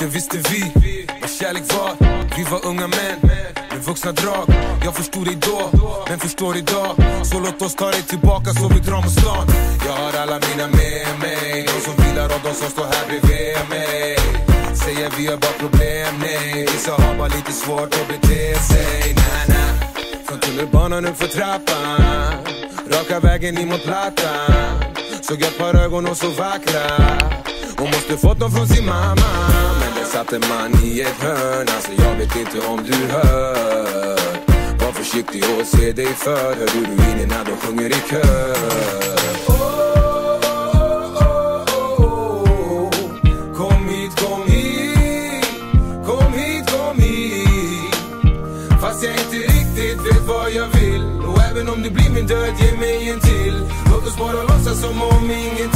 inte visste vi vad kärlek var. Vi var unga män med vuxna drag. Jag förstod dig då, men förstår idag. Så låt oss ta dig tillbaka så vi drar mot stan. Jag har alla mina med mig, de som vilar och de som står här bredvid mig. Säger vi har bara problem, nej. Vissa har bara lite svårt att bete sig, na. Från tunnelbanan upp för trappan, raka vägen in mot plattan. Såg ett par ögon och så vackra. Hon måste fått dem från sin mamma. Men det satte man i ett hörn. Alltså jag vet inte om du hör. Var försiktig och se dig för. Hör du in när de sjunger i kör. Kom hit, kom hit. Kom hit, kom hit. Fast jag inte riktigt vet vad jag vill. Och även om det blir min död, ge mig en till. Låt oss bara låtsas som om ingenting.